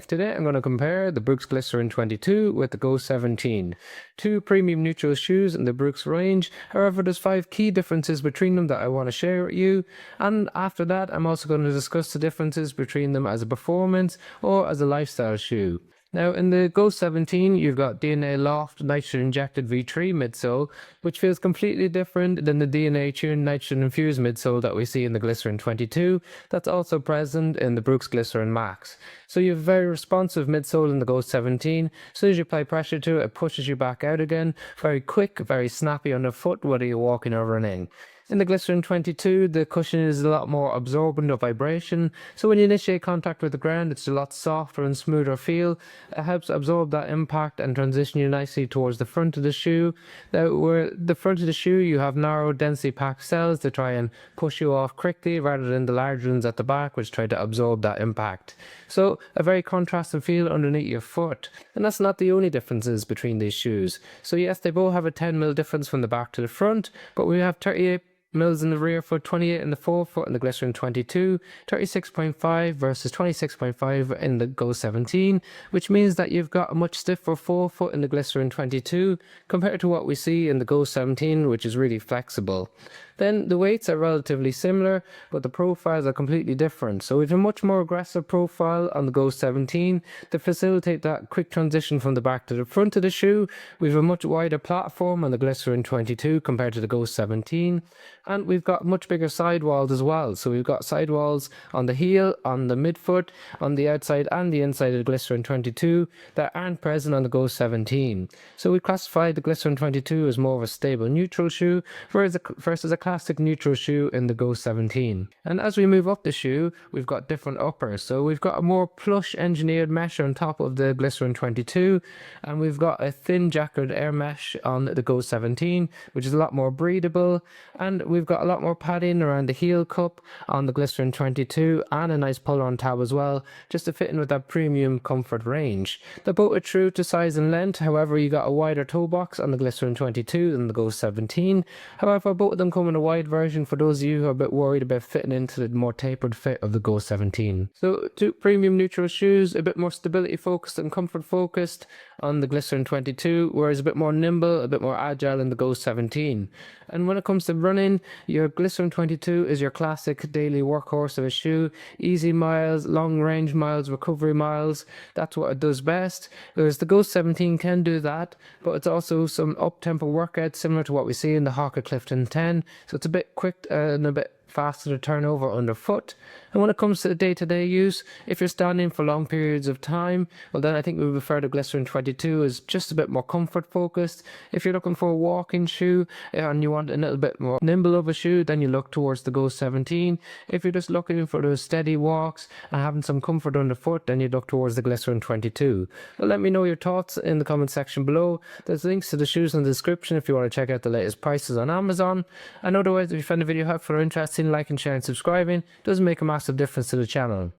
Today I'm going to compare the Brooks Glycerin 22 with the Go 17. Two premium neutral shoes in the Brooks range. However, there's 5 key differences between them that I want to share with you. And after that, I'm also going to discuss the differences between them as a performance or as a lifestyle shoe. Now, in the Go 17, you've got DNA Loft nitrogen-injected V3 midsole, which feels completely different than the DNA-tuned nitrogen-infused midsole that we see in the Glycerin 22. That's also present in the Brooks Glycerin Max. So you have a very responsive midsole in the Go 17. As soon as you apply pressure to it, it pushes you back out again. Very quick, very snappy on the foot, whether you're walking or running. In the Glycerin 22, the cushion is a lot more absorbent of vibration, so when you initiate contact with the ground, it's a lot softer and smoother feel. It helps absorb that impact and transition you nicely towards the front of the shoe. Now, where the front of the shoe, you have narrow, densely packed cells to try and push you off quickly, rather than the larger ones at the back, which try to absorb that impact. So, a very contrasting feel underneath your foot. And that's not the only differences between these shoes. So yes, they both have a 10mm difference from the back to the front, but we have 38 mils in the rear foot, 28 in the forefoot in the Glycerin 22, 36.5 versus 26.5 in the Go 17, which means that you've got a much stiffer forefoot in the Glycerin 22 compared to what we see in the Go 17, which is really flexible. Then the weights are relatively similar, but the profiles are completely different. So we have a much more aggressive profile on the Go 17 to facilitate that quick transition from the back to the front of the shoe. We have a much wider platform on the Glycerin 22 compared to the Go 17. And we've got much bigger sidewalls as well. So we've got sidewalls on the heel, on the midfoot, on the outside and the inside of the Glycerin 22 that aren't present on the Go 17. So we classify the Glycerin 22 as more of a stable neutral shoe versus a classic neutral shoe in the Go 17. And as we move up the shoe, we've got different uppers. So we've got a more plush engineered mesh on top of the Glycerin 22, and we've got a thin jacketed air mesh on the Go 17, which is a lot more breathable, and we've got a lot more padding around the heel cup on the Glycerin 22 and a nice pull-on tab as well, just to fit in with that premium comfort range. They're both true to size and length, however you got a wider toe box on the Glycerin 22 than the Go 17. However, both of them come in a wide version for those of you who are a bit worried about fitting into the more tapered fit of the Go 17. So two premium neutral shoes, a bit more stability focused and comfort focused on the Glycerin 22, whereas a bit more nimble, a bit more agile in the Go 17. And when it comes to running, your Glycerin 22 is your classic daily workhorse of a shoe. Easy miles, long range miles, recovery miles, that's what it does best. Whereas the Go 17 can do that, but it's also some up-tempo workouts similar to what we see in the Hoka Clifton 10. So it's a bit quick and a bit faster to turn over underfoot. And when it comes to the day-to-day use, if you're standing for long periods of time, well then I think we would prefer the Glycerin 22 as just a bit more comfort focused. If you're looking for a walking shoe and you want a little bit more nimble of a shoe, then you look towards the Go 17. If you're just looking for those steady walks and having some comfort underfoot, then you look towards the Glycerin 22. Well, let me know your thoughts in the comment section below. There's links to the shoes in the description if you want to check out the latest prices on Amazon. And otherwise, if you found the video helpful or interesting, like and share and subscribing doesn't make a massive difference to the channel.